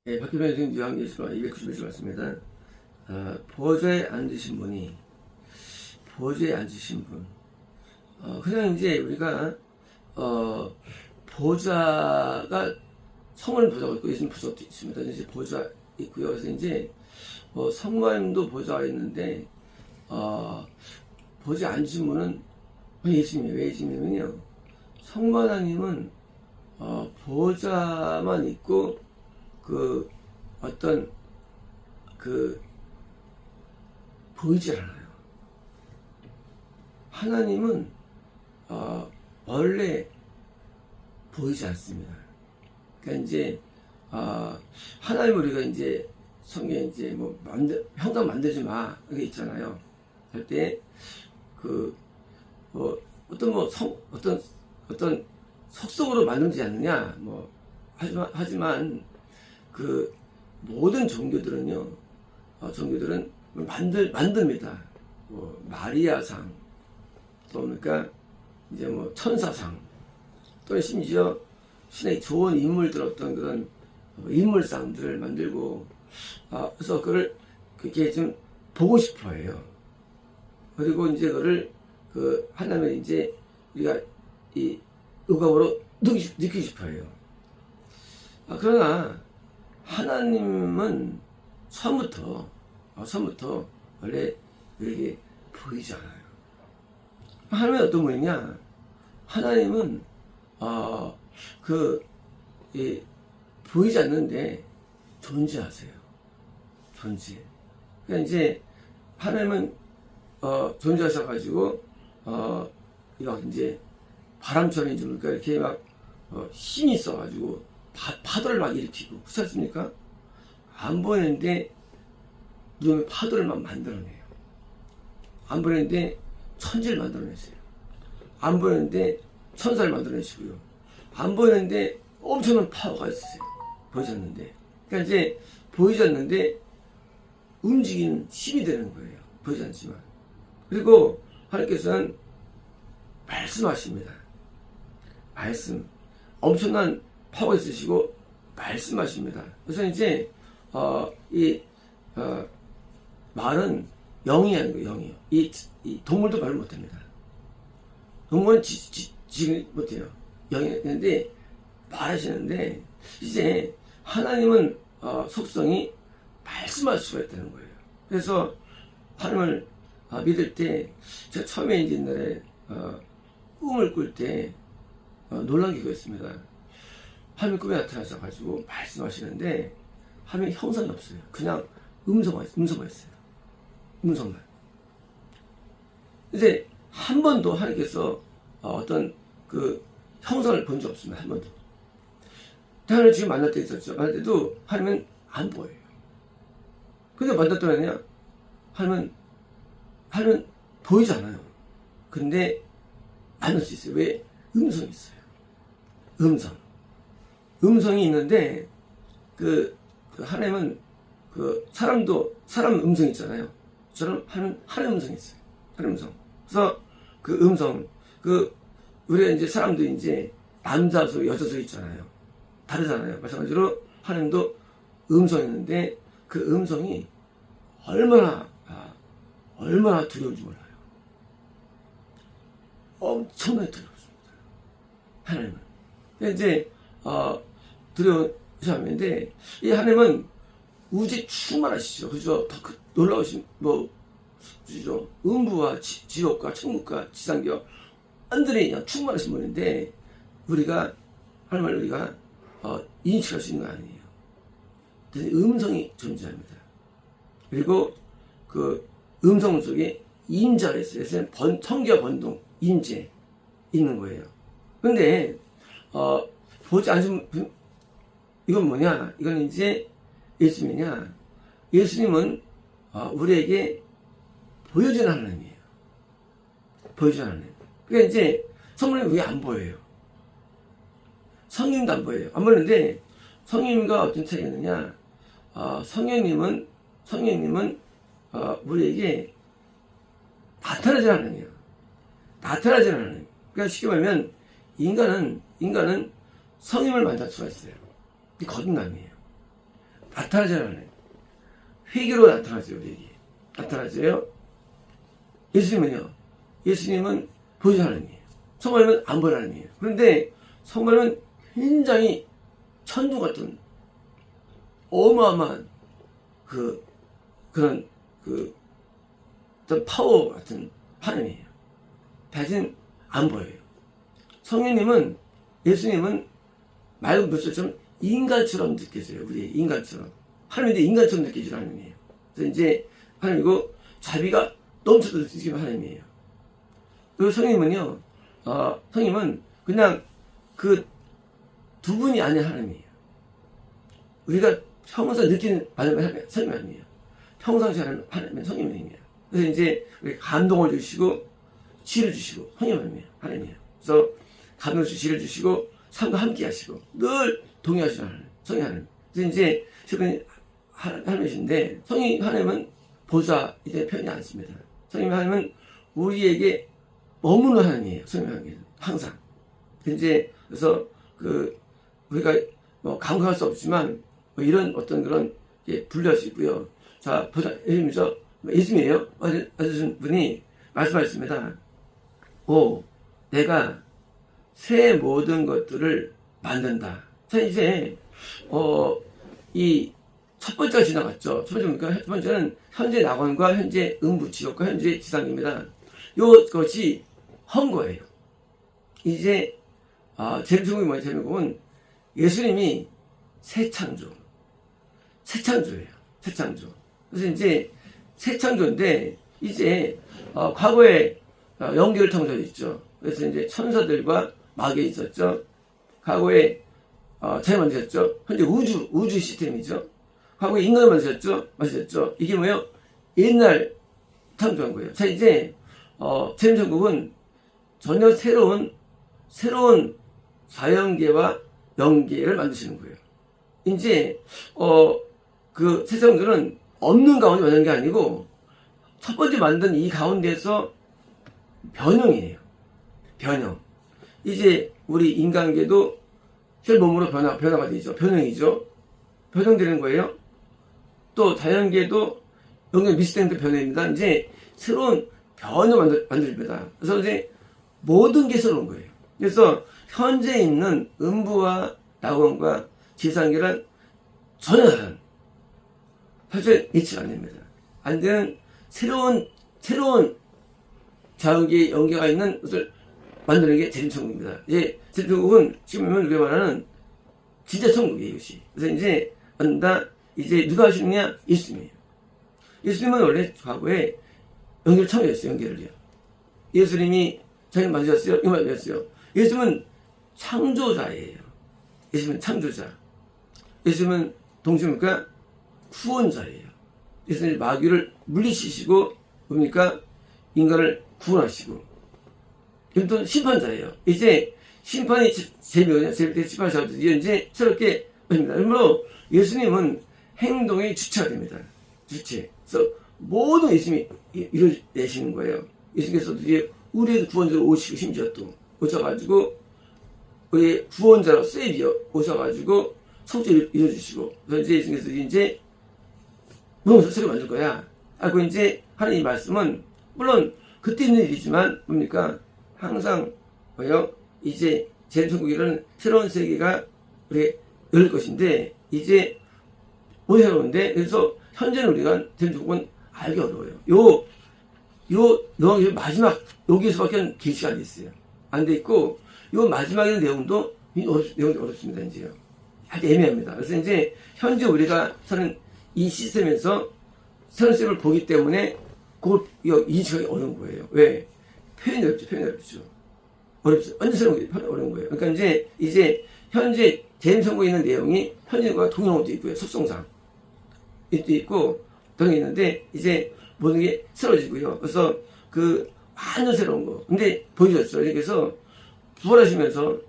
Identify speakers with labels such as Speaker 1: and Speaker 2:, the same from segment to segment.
Speaker 1: 예, 박기동 선생님 요한계시록 291절 말씀입니다. 보좌에 앉으신 분이, 보좌에 앉으신 분. 그냥 이제 우리가, 보좌가, 성은 보좌가 있고, 예수님 보좌도 있습니다. 이제 보좌 있고요. 그래서 이제, 성모님도 보좌가 있는데, 보좌에 앉으신 분은 예수님이에요. 왜 예수님이면요. 성모 하나님은, 보좌만 있고, 보이질 않아요. 하나님은, 원래 보이지 않습니다. 그러니까 이제, 하나님 우리가 이제, 성경에 이제 형상 만들지 마. 그게 있잖아요. 할 때, 어떤 속성으로 만들지 않느냐. 하지만, 모든 종교들은요, 종교들은 만듭니다. 마리아상, 또 그러니까 이제 천사상, 또 심지어 신의 좋은 인물들 어떤 그런 인물상들을 만들고, 그래서 그렇게 좀 보고 싶어 해요. 그리고 이제 하나님을 이제 우리가 이 의감으로 느끼고 싶어 해요. 그러나, 하나님은 처음부터 원래 우리에게 보이지 않아요. 하나님은 어떤 분이냐? 하나님은, 보이지 않는데 존재하세요. 존재. 그러니까 이제, 하나님은, 존재하셔가지고, 이제, 바람처럼 이제 이렇게 힘이 있어가지고, 파도를 막 일으키고, 그렇지 않습니까? 안 보이는데, 눈에 파도를 막 만들어내요. 안 보이는데, 천지를 만들어내세요. 안 보이는데, 천사를 만들어내시고요. 안 보이는데, 엄청난 파워가 있으세요. 보이지 않는데. 그러니까 이제, 보이지 않는데, 움직이는 힘이 되는 거예요. 보이지 않지만. 그리고, 하나님께서는 말씀하십니다. 말씀. 엄청난 파워 있으시고 말씀하십니다. 그래서 이제 말은 영이 아니고 영이요. 이 동물도 말을 못합니다. 동물은 지금 못해요. 영이 있는데 말하시는데 이제 하나님은 속성이 말씀할 수가 있다는 거예요. 그래서 하나님을 믿을 때 제가 처음에 이제 옛날에 꿈을 꿀 때 놀란 게 그거였습니다. 하나님 꿈에 나타나셔가지고 말씀하시는데 하나님의 형상이 없어요. 그냥 음성만 있어요. 음성만. 이제 한 번도 하나님께서 어떤 형상을 본 적 없습니다. 한 번도. 하나님을 지금 만날 때 있었죠. 만날 때도 하나님은 안 보여요. 근데 만났더니요, 하나님은 보이지 않아요. 근데 만날 수 있어요. 왜? 음성이 있어요. 음성이 있는데, 하나님은, 사람 음성이 있잖아요. 저는 하나님 음성이 있어요. 하나님 음성. 그래서 우리가 이제 사람도 이제 남자 소리, 여자 소리 있잖아요. 다르잖아요. 마찬가지로 하나님도 음성이 있는데, 그 음성이 얼마나 두려운지 몰라요. 엄청나게 두려웠습니다. 하나님은. 이제, 두려우셨는데, 이 하나님은 우주에 충만하시죠. 그죠? 더 놀라우신, 그죠? 음부와 지옥과 천국과 지상교, 완전히 그냥 충만하신 분인데, 하나님을 우리가, 인식할 수 있는 거 아니에요. 음성이 존재합니다. 그리고 음성 속에 임자가 있어요. 그래서 성기와 번동, 임재, 있는 거예요. 그런데, 보지 않으신 분, 이건 뭐냐? 이건 이제 예수님이냐? 예수님은 우리에게 보여주는 하나님이에요. 보여주는 하나님. 그러니까 이제 성령님 왜 안 보여요? 성령님도 안 보여요. 안 보이는데 성령님과 어떤 차이가 있느냐? 성령님은 우리에게 나타나지 않아요. 나타나지 않아요. 그러니까 쉽게 말하면 인간은 성령을 만날 수가 있어요. 이게 거듭남이에요. 나타나잖아요. 회개로 나타나죠. 회개. 나타나져요. 예수님은요. 예수님은 보이는 하나님이에요. 성모님은 안 보이는 하나님이에요. 그런데 성모님은 굉장히 천둥 같은 어마어마한 그런 어떤 파워 같은 하나님이에요. 대신 안 보여요. 성령님은, 예수님은 말 그대로 인간처럼 느껴져요. 우리 인간처럼. 하나님인데 인간처럼 느껴지는 하나님이에요. 그래서 이제 하나님이고 자비가 넘쳐서 느끼는 하나님이에요. 그리고 성령님은요, 성령님은 그냥 그 두 분이 아닌 하나님이에요. 우리가 평생 느끼는 성령이 아니에요. 평상시 하는 하나님은 성령님이에요. 그래서 이제 우리 감동을 주시고 지혜를 주시고 하나님이에요. 그래서 감동을 주시고 지혜를 주시고 삶과 함께 하시고 늘 동의하시는 하나님, 성령 하나님. 그래서 이제 최근에 하나님이신데 성령 하나님은 보좌 이제 표현이 않습니다. 성령 하나님은 우리에게 머무는 하나님이에요. 성령 하나님은 항상. 이제 그래서 우리가 뭐 감각할 수 없지만 뭐 이런 어떤 그런 분류할 수 있고요. 자, 보자, 예수님이에요. 어떤 분이 말씀하셨습니다. 내가 새 모든 것들을 만든다. 자, 이제 이 첫 번째가 지나갔죠. 첫 번째는 첫 번째는 현재 낙원과 현재 음부 지옥과 현재 지상입니다. 이것이 헌 거예요. 이제 제목이 뭐예요? 제목은 예수님이 새 창조예요. 새 창조. 그래서 이제 새 창조인데 이제 과거에 연계를 통해서 있죠. 그래서 이제 천사들과 마귀 있었죠. 과거에 잘 만드셨죠. 현재 우주 시스템이죠. 과거에 인간을 만드셨죠. 이게 뭐예요? 옛날 창조한 거예요. 자, 이제 제3천국은 전혀 새로운 자연계와 영계를 만드시는 거예요. 이제 그 세상들은 없는 가운데 만든 게 아니고 첫 번째 만든 이 가운데서 변형이에요. 변형. 이제 우리 인간계도 새 몸으로 변화가 되죠. 변형이죠. 변형되는 거예요. 또 자연계도 영계 미스탱크 변형입니다. 이제 새로운 변형을 만들입니다. 그래서 이제 모든 게 새로운 거예요. 그래서 현재 있는 음부와 낙원과 지상계란 전혀 다른 사실 일치가 안 됩니다. 안 되는 새로운 자연계 연계가 있는 것을 만드는 게 제1천국입니다. 이제 제1천국은 지금 우리가 말하는 진짜 천국이에요, 이것이. 그래서 이제 이제 누가 하시느냐? 예수님이에요. 예수님은 원래 과거에 연계를 처음 했어요, 연계를요. 예수님이 자기를 만드셨어요? 이거 만드셨어요? 예수님은 창조자예요. 예수님은 창조자. 예수님은 동시입니까? 구원자예요. 예수님이 마귀를 물리치시고 뭡니까? 인간을 구원하시고. 이건 심판자예요. 이제 심판이 제명이냐? 심판이 잡아서 이제 새롭게 됩니다. 그러므로 예수님은 행동의 주체가 됩니다. 주체. 그래서 모든 예수님이 이뤄내시는 거예요. 예수님께서 이제 우리의 구원자로 오시고 심지어 또 오셔가지고 우리의 구원자로 세비어 오셔가지고 성취를 이뤄주시고 그래서 이제 예수님께서 이제 무슨 소리 만들 거야. 그 이제 하는 이 말씀은 물론 그때 있는 일이지만 뭡니까? 항상 뭐요? 이제 제1천국이라는 새로운 세계가 우리 열릴 것인데 이제 못 해오는데 그래서 현재는 우리가 제1천국은 알기 어려워요. 요 마지막 여기서밖에 계시가 안 됐어요. 안 돼 있고 요 마지막에 내용도 내용이 어렵습니다. 이제요. 아주 애매합니다. 그래서 이제 현재 우리가 사는 이 시스템에서 새로운 시스템을 보기 때문에 그걸 인식하기 어려운 거예요. 왜? 표현이 어렵죠. 어렵죠. 완전 새로운 게 어려운 거예요. 그러니까 이제 현재 제1천국에 있는 내용이 현재과 동일한 것도 있고요. 속성상. 이것도 있고 동일이 있는데 이제 모든 게 새로워지고요. 그래서 완전 새로운 거. 근데 보여줬죠. 그래서 부활하시면서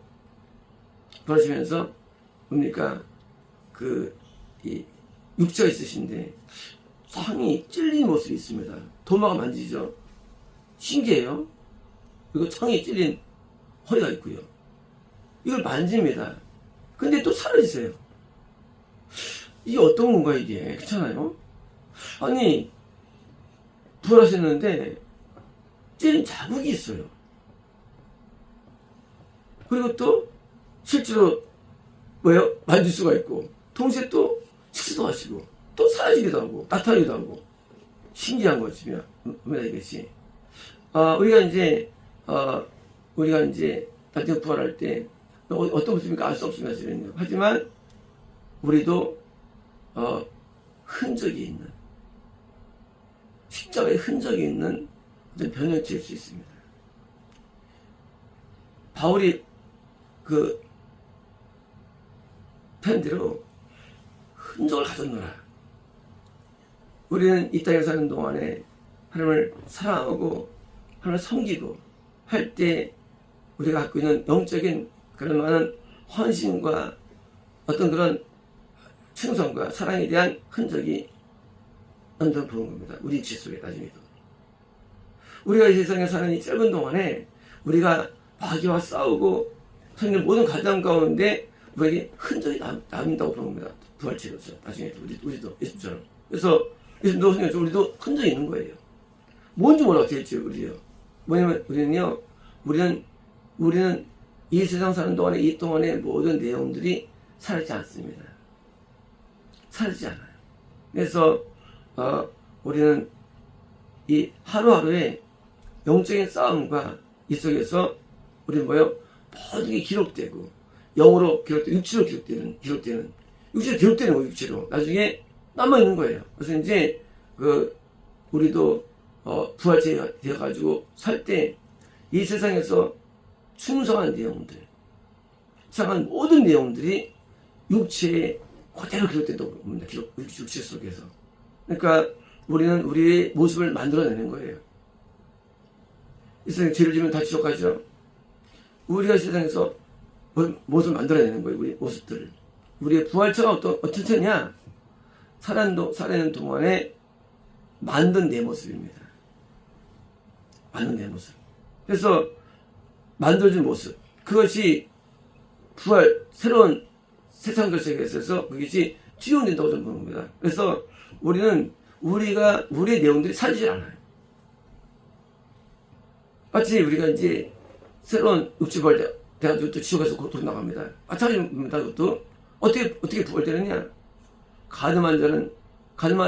Speaker 1: 뭡니까? 이 육체가 있으신데 창이 찔린 모습이 있습니다. 도마가 만지죠. 신기해요. 그리고 창이 찔린 허리가 있고요. 이걸 만집니다. 근데 또 사라지세요. 이게 어떤 건가 이게? 그렇잖아요? 아니 부활하셨는데 찌른 자국이 있어요. 그리고 또 실제로 뭐예요? 만질 수가 있고 동시에 또 식사도 하시고 또 사라지기도 하고 나타나기도 하고 신기한 거지입니다 이것이. 우리가 이제 나중에 부활할 때 어떤 모습인가 알 수 없습니다. 하지만 우리도 흔적이 있는 십자가의 흔적이 있는 어떤 변형체일 수 있습니다. 바울이 그 편대로 흔적을 가졌노라. 우리는 이 땅에 사는 동안에 하나님을 사랑하고 하나님을 섬기고 할 때 우리가 갖고 있는 영적인 그런 많은 헌신과 어떤 그런 충성과 사랑에 대한 흔적이 남전 보는 겁니다. 우리 육체 속에 나중에도. 우리가 이 세상에 사는 이 짧은 동안에 우리가 마귀와 싸우고 하는 모든 과정 가운데 우리에게 흔적이 남는다고 보는 겁니다. 부활체로서 나중에도 우리도 예수처럼. 그래서 예수도 우리도 흔적이 있는 거예요. 뭔지 몰라 될지 우리요. 뭐냐면 우리는 이 세상 사는 동안에 이 동안의 모든 내용들이 사라지지 않습니다. 사라지지 않아요. 그래서 우리는 이 하루하루의 영적인 싸움과 이 속에서 우리는 모든 게 기록되고 영으로 기록되고 육체로 기록되는 육체로 기록되는 거예요. 육체로 나중에 남아 있는 거예요. 그래서 이제 우리도 부활체가 되어가지고 살 때 이 세상에서 충성한 내용들, 이상한 모든 내용들이 육체에 그대로 기록된다고 봅니다. 육체 속에서. 그러니까 우리는 우리의 모습을 만들어내는 거예요. 이 세상에 죄를 지면 다 지옥가죠. 우리가 세상에서 모습을 만들어내는 거예요. 우리 모습들을. 우리의 부활체가 어떤 체냐? 살아있는 동안에 만든 내 모습입니다. 만든 내 모습. 그래서 만들어진 모습. 그것이 부활, 새로운 세상적 세계에서 그것이 지원된다고 저는 보는 겁니다. 그래서 우리의 내용들이 살지 않아요. 마치 우리가 이제 새로운 육체부활 돼가지고 또 지옥에서 고통 나갑니다. 마찬가지입니다. 그것도 어떻게 부활되느냐? 가늠한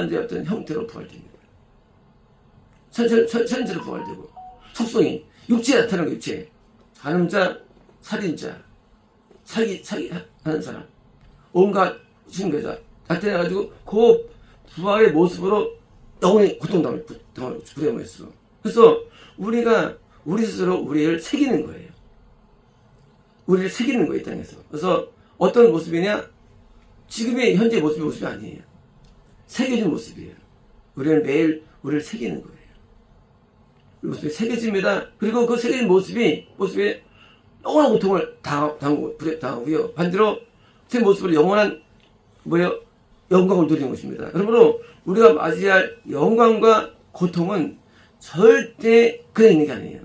Speaker 1: 자의 어떤 형태로 부활됩니다. 천체로 부활되고 속성이 육체에 나타나는 육체. 가늠자, 살인자, 사기하는 사람, 온갖 흉계자 나타나가지고 그 부활의 모습으로 영원히 고통당을 부담했어. 그래서 우리 스스로 우리를 새기는 거예요. 우리를 새기는 거예요, 이 땅에서. 그래서 어떤 모습이냐? 지금의 현재 모습이 아니에요. 새겨진 모습이에요. 우리는 매일 우리를 새기는 거예요. 모습이 새겨집니다. 그리고 그 새겨진 모습에 영원한 고통을 당하고요. 반대로 새 모습으로 영원한 영광을 누리는 것입니다. 그러므로 우리가 맞이할 영광과 고통은 절대 그냥 있는 게 아니에요.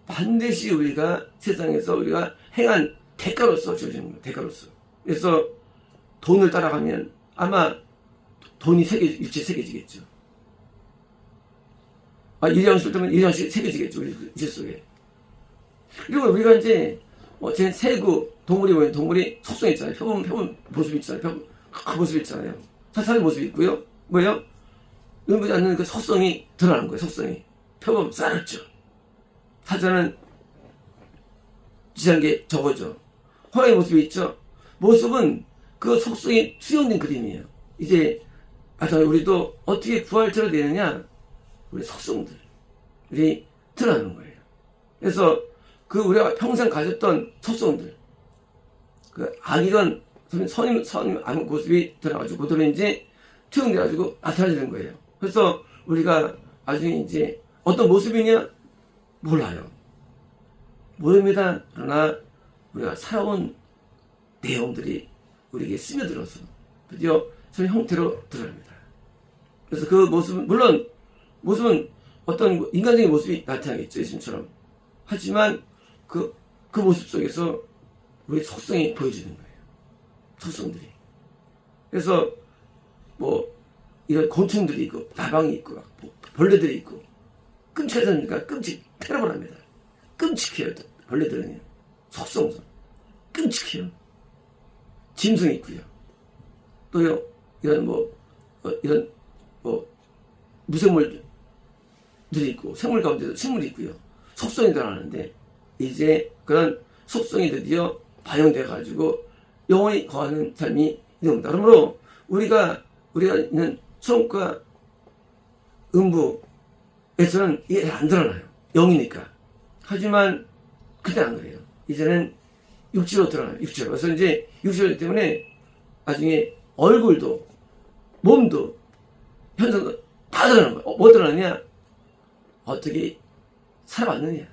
Speaker 1: 반드시 우리가 세상에서 우리가 행한 대가로서 주어지는 거예요. 대가로서. 그래서 돈을 따라가면 아마 돈이 육체에 새겨지겠죠. 일양씩 뜨면 일양씩 새겨지겠죠. 우리 육체 속에. 그리고 우리가 이제 제 세구 동물이 속성이 있잖아요. 표본 모습이 있잖아요. 그 모습이 있잖아요. 사람의 모습이 있고요. 뭐예요? 눈보지 않는 그 속성이 드러나는 거예요. 속성이. 표본 쌀았죠. 사자는 지시한 게 저거죠. 호랑이 모습이 있죠. 모습은 그 속성이 수용된 그림이에요. 이제 우리도 어떻게 부활체로 되느냐? 우리 속성들이 드러나는 거예요. 그래서 우리가 평생 가졌던 속성들, 악이건 선임 모습이 드러나가지고 그대로 이제 투영돼가지고 나타나지는 거예요. 그래서 우리가 나중에 이제 어떤 모습이냐? 몰라요. 모릅니다. 그러나 우리가 살아온 내용들이 우리에게 스며들어서 드디어 그런 형태로 드러납니다. 그래서 그 모습은, 물론 모습은 어떤 인간적인 모습이 나타나겠죠. 예수님처럼. 하지만 그 모습 속에서 우리 속성이 보여지는 거예요. 속성들이. 그래서 뭐 이런 곤충들이 있고 나방이 있고 뭐 벌레들이 있고 끔찍하니까 테러블합니다. 끔찍해요. 벌레들은 속성성 끔찍해요. 짐승이 있고요. 또요 이런 이런 무생물들이 있고 생물 가운데도 식물이 있고요. 속성이 드러나는데 이제 그런 속성이 드디어 반영돼 가지고 영원히 거하는 삶이 있는 겁니다. 그러므로 우리가 있는 수험과 음부에서는 이게 안 드러나요. 영이니까. 하지만 그때는 안 그래요. 이제는 육지로 드러나요. 육지로. 그래서 이제 육지로 때문에 나중에 얼굴도 몸도 현상도 다 드러나는 거예요. 뭐 드러나냐? 어떻게 살아왔느냐?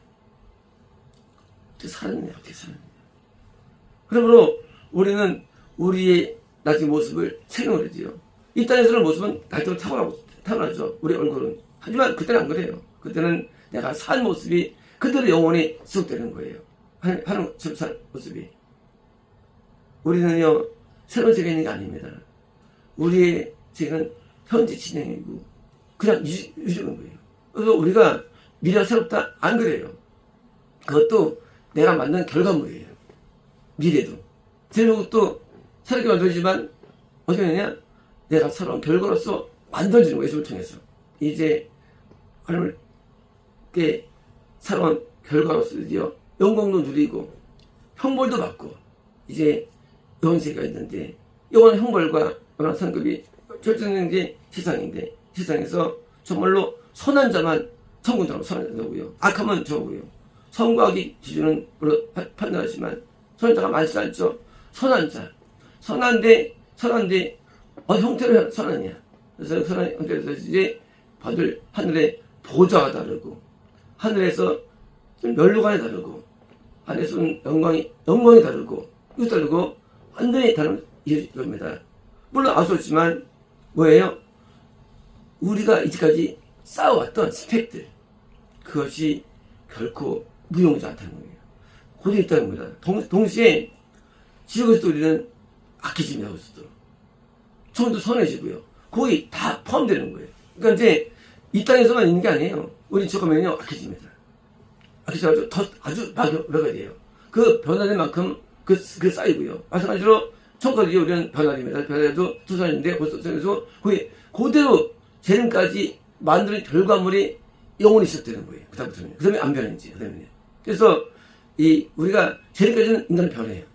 Speaker 1: 어떻게 살았느냐? 어떻게 살았느냐? 그러므로 우리는 우리의 나중에 모습을 생각을 해야죠. 이 땅에서는 모습은 날대로 타고나죠. 우리 얼굴은. 하지만 그때는 안 그래요. 그때는 내가 산 모습이 그대로 영원히 지속되는 거예요. 하는 산 모습이. 우리는요, 새로운 세계에 있는 게 아닙니다. 우리의 세계는 현재 진행이고, 그냥 유지하는 거예요. 그래서 우리가 미래가 새롭다? 안 그래요. 그것도 내가 만든 결과물이에요. 미래도. 제목도 새롭게 만들어지만, 어떻게 되냐? 내가 새로운 결과로서 만들어지는 거예요. 예수를 통해서. 이제, 하나님께 새로운 결과로서 드디어 영광도 누리고, 형벌도 받고, 이제 영세가 있는데, 영원한 형벌과 영원한 상급이 결정되는 게 세상인데, 세상에서 정말로 선한 자만 천국 들어가고 선한 자고요. 악하면 저고요. 선과 악의 기준은 물론 판단하지만, 선한 자가 많지 않죠. 선한 자. 선한데, 형태로 선하냐. 그래서 선한 형태에서 이제 받을 하늘의 보좌가 다르고, 하늘에서 멸류관이 다르고, 하늘에서는 영광이 다르고, 이거 다르고, 완전히 다른 이겁니다. 물론 아쉬웠지만, 뭐예요? 우리가 이제까지 쌓아왔던 스펙들, 그것이 결코 무용하지 않다는 거예요. 그대로 있다는 겁니다. 동시에, 지옥에서도 우리는 악해집니다. 거기서도. 처음도 선해지고요. 거의 다 포함되는 거예요. 그러니까 이제 이 땅에서만 있는 게 아니에요. 우리 지옥 가면요, 악해집니다. 악해져가지고 아주 막아야 돼요. 그 변화된 만큼 그 쌓이고요. 마찬가지로 천국까지 우리는 변화됩니다. 변화도 투사인데 벌써 그래서 거기 그대로 재능까지 만드는 결과물이 영원히 시작되는 거예요. 그다음부터는. 그 다음에 안 변하는지. 그 다음에. 그래서 우리가 재능까지는 인간은 변해요.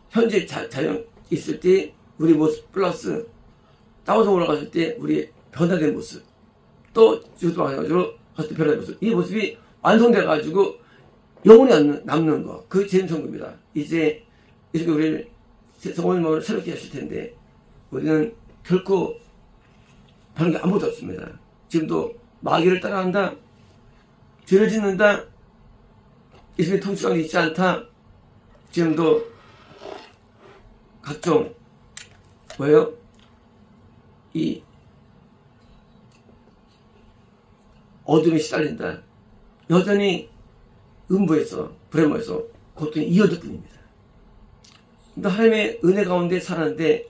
Speaker 1: 현재 자연 있을 때 우리 모습 플러스 따워서 올라갔을 때 우리 변화된 모습, 또 지금도 마찬가지로 갔을 때 변화된 모습, 이 모습이 완성돼가지고 영원히 남는 거, 그 재림천국입니다. 이제 우리를 성원을 새롭게 하실 텐데 우리는 결코 다른 게 아무것도 없습니다. 지금도 마귀를 따라한다, 죄를 짓는다, 예수님의 통치가 있지 않다. 지금도 각종 뭐예요? 이 어둠에 시달린다. 여전히 음부에서 불행에서 고통이 이어질 뿐입니다. 근데 하나님의 은혜 가운데 사는데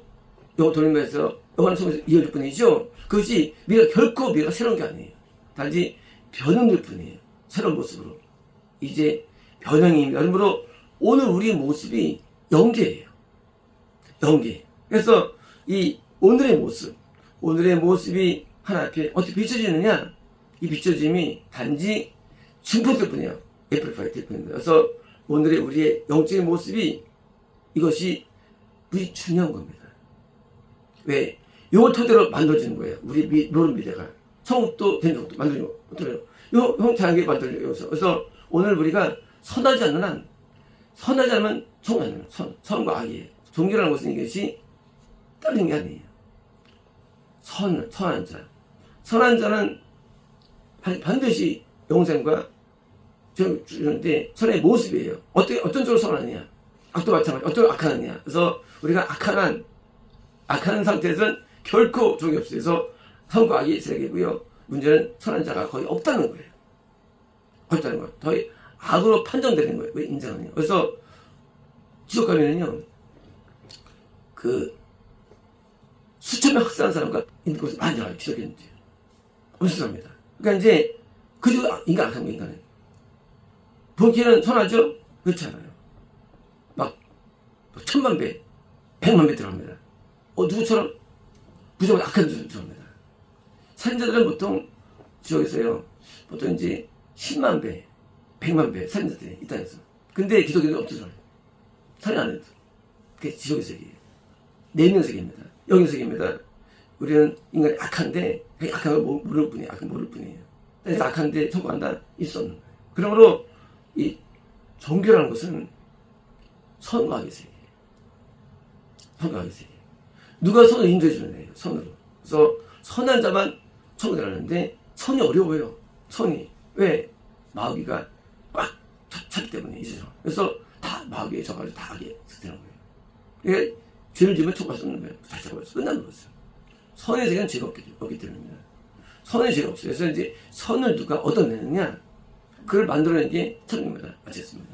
Speaker 1: 영어 돌리면서 영원한 속에서 이어질 뿐이죠. 그것이 결코 미래가 새로운 게 아니에요. 단지 변형될 뿐이에요. 새로운 모습으로. 이제 변형입니다. 그러므로 오늘 우리의 모습이 영계예요. 영계. 그래서 이 오늘의 모습이 하나 앞에 어떻게 비춰지느냐? 이 비춰짐이 단지 증폭될 뿐이에요. 애플파이 될 뿐입니다. 그래서 오늘의 우리의 영적인 모습이 이것이 무지 중요한 겁니다. 왜? 이걸 토대로 만들어지는 거예요. 우리 모르는 미래가. 천국도 된국도 만들어지는 거예요. 형 자연계 만들어져요. 그래서 오늘 우리가 선하지 않으면 선과 악이에요. 종교라는 것은 이것이 떨리는 게 아니에요. 선한 자. 선한 자는 반드시 영생과 주는데 선의 모습이에요. 어떤 쪽으로 선하느냐? 악도 마찬가지. 어떤 악하느냐? 그래서 우리가 악한 상태에서는 결코 종이 없어요. 그래서 선과 악이 세계고요. 문제는 선한 자가 거의 없다는 거예요. 없다는 거예요. 거의 악으로 판정되는 거예요. 왜 인정하느냐? 그래서 지옥 가면은요, 수천 명 학살한 사람과 있는 곳을 많이 알아요. 기적했는지. 엄청납니다. 그러니까 이제, 그저 인간 악한 거, 인간은. 보기에는 선하죠? 그렇지 않아요. 막, 1000만 배, 100만 배 들어갑니다. 누구처럼? 무조건 악한 짓을 들어갑니다. 살인자들은 보통, 지역에서요, 보통 이제 10만 배, 100만 배 살인자들이 이 땅에서. 근데 기독교는 없어져요. 살인 안 해도. 그게 지옥의 세계예요. 내면 세계입니다. 영의 세계입니다. 우리는 인간이 악한데, 악한 걸 모를 뿐이에요. 악한 걸 모를 뿐이에요. 그래서 악한데 성공한다? 있을 수 없는 거예요. 그러므로, 이 종교라는 것은 선과 악의 세계예요. 선과 악의 세계. 누가 선을 인도해 주는 애예요. 선으로. 그래서 선한 자만 천국 들어가는데 선이 어려워요. 선이. 왜? 마귀가 꽉 찼기 때문에 이 세상. 그래서 다 마귀에 져가지고 다 악에 되는 거예요. 그러니까 죄를 지으면 처벌할 수 없는 거예요. 다시 잡아버렸어. 끝나는 거죠. 선의 세계는 죄가 없기 때문입니다. 선의 죄가 없어요. 그래서 이제 선을 누가 얻어내느냐, 그걸 만들어낸 게 천국입니다. 마치겠습니다.